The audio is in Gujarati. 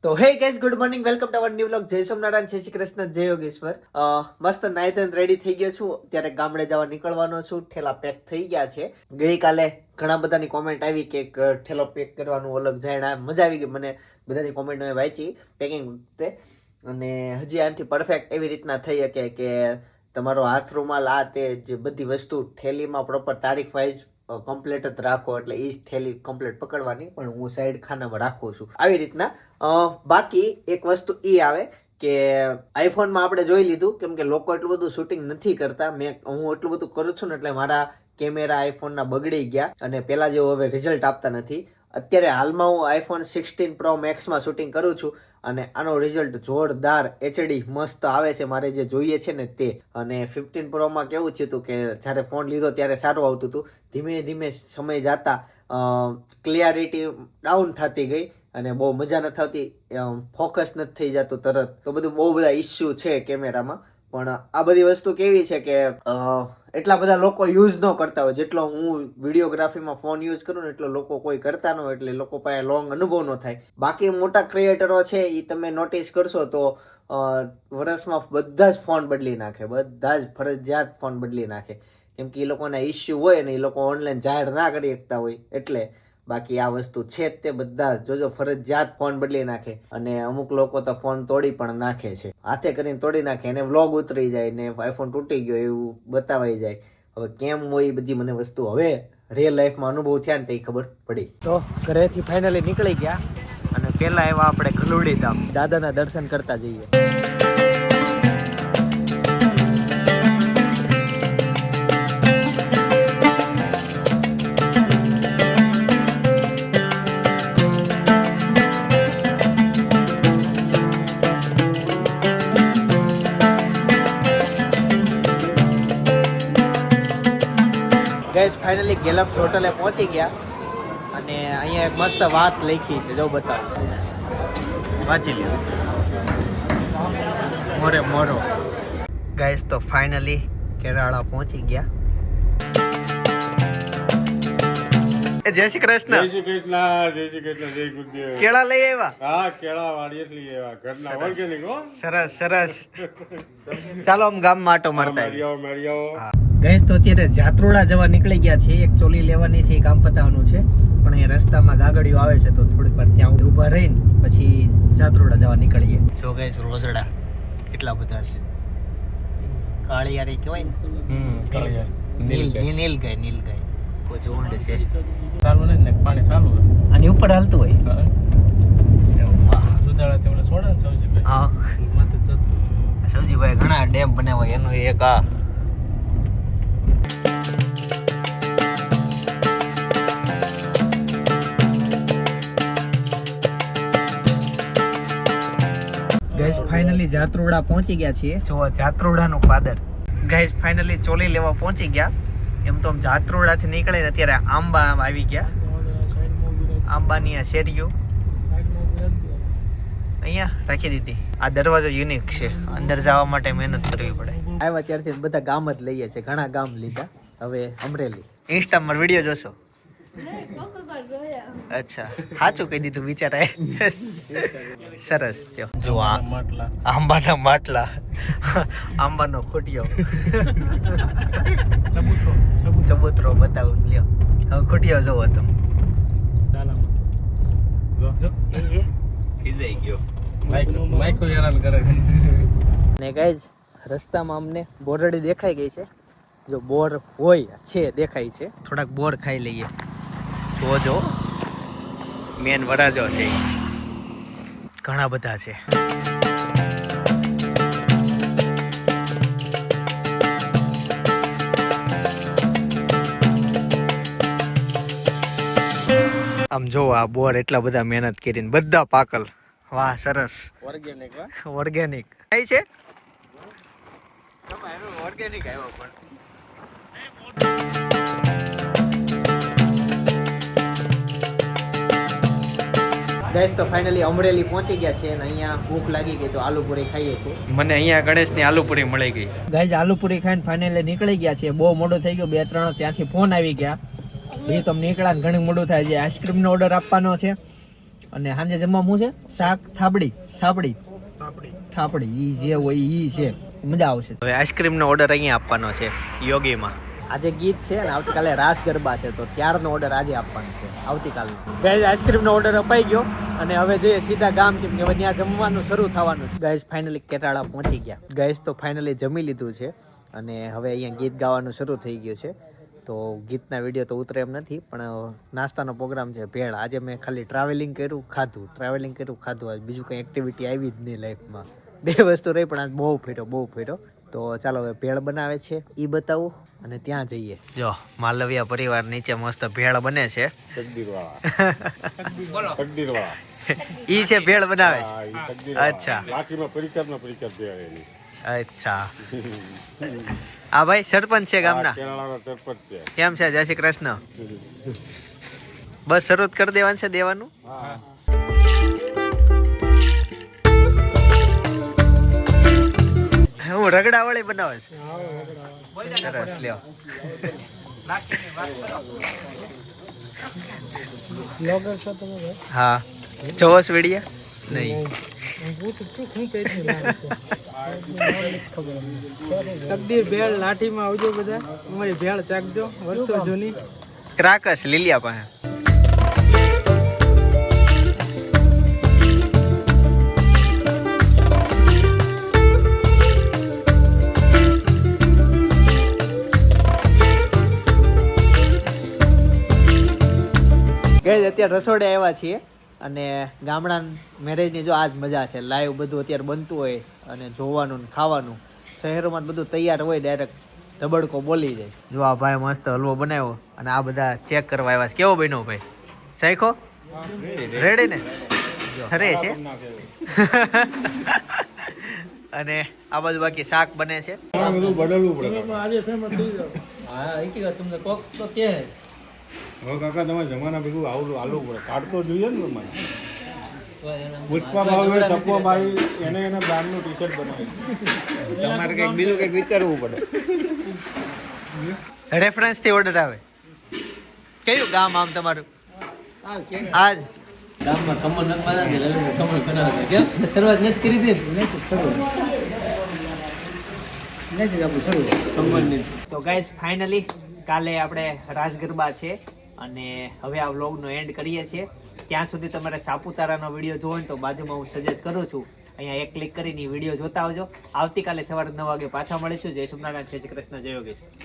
તો હે guys, good morning, welcome to our new vlog. જય સોમનારાયણ, જય શ્રી કૃષ્ણ, જય યોગેશ્વર. મસ્ત નાઈ ધોઈને રેડી થઈ ગયો છું. ત્યારે ગામડે જવા નીકળવાનો છું. ઠેલા પેક થઈ ગયા છે. ગઈકાલે ઘણા બધાની કોમેન્ટ આવી કે ઠેલો પેક કરવાનું અલગ જાણ્યા, મજા આવી ગઈ મને. બધાની કોમેન્ટ મેં વાંચી પેકિંગ વખતે, અને હજી આનાથી પરફેક્ટ એવી રીતના થઈ શકે કે તમારો હાથ રૂમાલ આ તે જે બધી વસ્તુ ઠેલીમાં પ્રોપર તારીખ વાઇઝ કમ્પ્લીટ જ રાખો, એટલે એ જ ઠેલી કમ્પ્લીટ પકડવાની, પણ હું સાઈડ ખાનામાં રાખું છું આવી રીતના. બાકી એક વસ્તુ એ આવે કે આઈફોનમાં આપણે જોઈ લીધું, કેમ કે લોકો એટલું બધું શૂટિંગ નથી કરતા. હું એટલું બધું કરું છું ને, એટલે મારા કેમેરા આઈફોનના બગડી ગયા અને પેલા જેવું હવે રિઝલ્ટ આપતા નથી. અત્યારે હાલમાં હું આઈફોન 16 Pro Maxમાં શૂટિંગ કરું છું અને આનો રિઝલ્ટ જોરદાર HD મસ્ત આવે છે, મારે જે જોઈએ છે ને તે. અને 15 Proમાં કેવું થયું હતું કે જ્યારે ફોન લીધો ત્યારે સારું આવતું હતું, ધીમે ધીમે સમય જતા ક્લિયરિટી ડાઉન થતી ગઈ અને બહુ મજા નથી આવતી, ફોકસ નથી થઈ જતું તરત. તો બધું બહુ બધા ઇસ્યુ છે કેમેરામાં. પણ આ બધી વસ્તુ કેવી છે કે એટલા બધા લોકો યુઝ ન કરતા હોય જેટલો હું વિડીયોગ્રાફીમાં ફોન યુઝ કરું ને, એટલો લોકો કોઈ કરતા ન હોય, એટલે લોકો પાસે લોંગ અનુભવ ન થાય. બાકી મોટા ક્રિએટરો છે એ તમે નોટિસ કરશો તો વર્ષમાં બધા જ ફોન બદલી નાખે, બધા જ ફરજિયાત ફોન બદલી નાખે, કેમ કે એ લોકોના ઇસ્યુ હોય ને, એ લોકો ઓનલાઈન જાહેર ના કરી શકતા હોય એટલે. બાકી આ વસ્તુ છે જ તે, બધા જોજો ફરજિયાત ફોન બદલી નાખે. અને અમુક લોકો તો ફોન તોડી પણ નાખે છે, હાથે કરીને તોડી નાખે, એને વ્લોગ ઉતરી જાય ને આઈફોન તૂટી ગયો એવું બતાવાઈ જાય. હવે કેમ હોય એ બધી મને વસ્તુ હવે રિયલ લાઈફમાં અનુભવ થયા ને તે ખબર પડી. તો ઘરેથી ફાઇનલી નીકળી ગયા અને પેલા એવા આપણે ખલુડી ધામ દાદાના દર્શન કરતા જઈએ. ગાઈસ, ફાઇનલી ગેલપ્સ હોટલે પહોંચી ગયા અને અહીંયા એક મસ્ત વાત લખી છે, જો બતાવો, વાંચી લ્યો. મોરે મોરો. ગાઈસ, તો ફાઇનલી કેરાળા પહોંચી ગયા. જય શ્રી કૃષ્ણ. જય શ્રી કૃષ્ણ, જય શ્રી કૃષ્ણ, જય ગુરુદેવ. કેળા લઈ આવ્યા? હા, કેળા વાડીએ જ લઈ આવ્યા, ઘરના ઓર્ગેનિક હો. સરસ સરસ. ચાલો આમ ગામમાં આટો મારતા આવીએ. મેળીઓ. ગઈશ તો અત્યારે જાત્રોડા જવા નીકળી ગયા છે. એક ચોલી લેવાની છે, એ કામ પતાવવાનું છે, પણ અહીંયા રસ્તામાં ગાગડીઓ આવે છે તો થોડીક વાર ત્યાં ઊભા રહીને પછી જાત્રોડા જવા નીકળીએ. જો ગઈશ, રોઝડા કેટલા બધા છે. કાળિયારી કહેવાય ને, નીલગાય ઝુંડ છે. ચાલુ ને પાણી ચાલુ આની ઉપર હાલતું હોય. દુધાળાથી ઓલા છોડે ને સૌજીભાઈ, હા, માથે જતું. સૌજીભાઈ ઘણા ડેમ બનાવ્યા, એનો એક આ. ગાઈસ, ફાઇનલી જાત્રોડા પહોંચી ગયા છીએ. જો જાત્રોડાનું પાદર. ગાઈસ, ફાઇનલી ચોલી લેવા પહોંચી ગયા. એમ તો જાત્રોડાથી નીકળીને અત્યારે આંબા આવી ગયા. આંબાની આ શેરીઓ અહીંયા રાખી દીધી. આ દરવાજો યુનિક છે, અંદર જવા માટે મહેનત કરવી પડે. આવ્યા ત્યારથી બધા ગામ જ લઈએ છે, ઘણા ગામ લીધા. હવે અમરેલી. ઇન્સ્ટામાં વિડીયો જોશો? અચ્છા, સાચું કહી દીધું, વિચારાય. સરસ. જો આ આંબાના માટલા, આંબાનો ખોટિયો, ચબૂતરો બતાવું લ્યો. હવે ખોટિયો જોવો તમે. ખીજાઈ ગયો. માઈકો હેરાન કરે. ને ગાઈઝ, રસ્તામાં અમને બોરડી દેખાઈ ગઈ છે. જો બોર હોય છે, દેખાય છે. થોડાક બોર ખાઈ લઈએ. જોજો, મેન વરાજો છે, ઘણા બધા છે. આમ જો આ બોર એટલા બધા મહેનત કરીને બધા પાકલ. વાહ, સરસ. ઓર્ગેનિક ઓર્ગેનિક કઈ છે? ઓર્ગેનિક આવ્યો પણ. ગાઈસ, તો ફાઇનલી અમરેલી પહોંચી ગયા છે અને અહીંયા ભૂખ લાગી ગઈ તો આલુપુરી ખાઈએ છીએ. મને અહીંયા ગણેશની આલુપુરી મળી ગઈ. ગાઈસ, આલુપુરી ખાઈને ફાઇનલી નીકળી ગયા છે. બહુ મોડું થઈ ગયું, 2-3 ત્યાંથી ફોન આવી ગયા. એ તો નીકળ્યા ઘણું મોડું થાય છે. આઈસ્ક્રીમનો ઓર્ડર આપવાનો છે અને સાંજે જમવામાં શું છે? શાક સાપડી ઈ જે હોય ઈ છે. મજા આવશે. હવે આઈસ્ક્રીમ નો ઓર્ડર અહીંયા આપવાનો છે યોગીમાં. આજે ગીત છે અને આવતીકાલે રાસ ગરબા છે, તો ત્યારનો ઓર્ડર આજે આપવાનો છે આવતીકાલનો. ગાઈઝ આઈસ્ક્રીમ નો ઓર્ડર અપાઈ ગયો અને હવે જોઈએ સીધા ગામ, કેમ કે હવે ત્યાં જમવાનું શરૂ થવાનું છે. ગાઈઝ ફાઇનલી કેટાળા પહોંચી ગયા. ગાઈઝ તો ફાઇનલી જમી લીધું છે અને હવે અહીંયા ગીત ગાવાનું શરૂ થઈ ગયું છે. તો ગીતના વિડીયો તો ઉતરે એમ નથી, પણ નાસ્તાનો પ્રોગ્રામ છે ભેળ. આજે મેં ખાલી ટ્રાવેલિંગ કર્યું ખાધું. આજ બીજું કંઈ એક્ટિવિટી આવી જ નહીં લાઈફમાં. 2 વસ્તુ રહી પણ આજ બહુ ફેર્યો. તો ચાલો હવે ભેળ બનાવે છે એ બતાવું અને ત્યાં જઈએ. જો માલવિયા પરિવાર નીચે મસ્ત ભેળ બને છે. તકદીરવાળા ઈ છે ભેળ બનાવે હા, છે. ઈ તકદીરવાળા. અચ્છા. લાઠીમાં પરિકર ભેળ એની. અચ્છા. આ ભાઈ સરપંચ છે ગામના. કેરાળાનો સરપંચ છે. કેમ છે? જય શ્રી કૃષ્ણ. બસ શરૂ કરી દેવાનું. હા. હું રગડા વાળી બનાવે છે. સરસ લ્યો. હા જોશ વિડિયા નહીં. તકદીર ભેળ લાઠીમાં આવજો બધા, અમારી ભેળ ચાખજો, વર્ષો જૂની. ક્રાકસ લીલિયા પાસે. અત્યારે રસોડે આવ્યા છીએ અને ગામડા મેરેજની જો આજ મજા છે. લાઈવ બધું અત્યારે બનતું હોય અને જોવાનું ને ખાવાનું. શહેરોમાં બધું તૈયાર હોય, ડાયરેક્ટ ધબડકો બોલી જાય. જો આ ભાઈ મસ્ત હલવો બનાવ્યો અને આ બધા ચેક કરવા આવ્યા છે. કેવો બન્યો ભાઈ? ચાખો? રેડી ને? અરે છે. અને આ બાજુ બાકી શાક બને છે. બધું બદલવું પડે. આજે ફેમસ થઈ જાવ. હા એકી વાત તમને કોક તો કે હવે કાકા તમે જમાના ભેગું આલવું પડે. કાઢતો જોઈએ ને મને. તો એના પુષ્પા ભાઈ તપવા ભાઈ એને બ્રાન્ડનું ટી-શર્ટ બનાવ્યું. તમારે કંઈક બીજું કંઈક વિચારવું પડે. રેફરન્સ થી ઓર્ડર આવે. કયું ગામ આમ તમારું? આજ ગામમાં કમર નથી મારા દે લલે કમર કરાવે કેમ શરૂઆત નથી કરી દે નથી આપણું શરૂ કમરની. તો ગાઈઝ ફાઇનલી કાલે આપણે રાસ ગરબા છે અને હવે આ વ્લોગનો એન્ડ કરીએ છીએ. ત્યાં સુધી તમારે સાપુતારાનો વિડીયો જોવો ને તો બાજુમાં હું સજેસ્ટ કરું છું, અહીંયા એક ક્લિક કરીને વિડીયો જોતા આવજો. આવતીકાલે સવારે 9 વાગે પાછા મળીશું. જય સોમનાથ, જય શ્રી કૃષ્ણ, જય યોગેશ.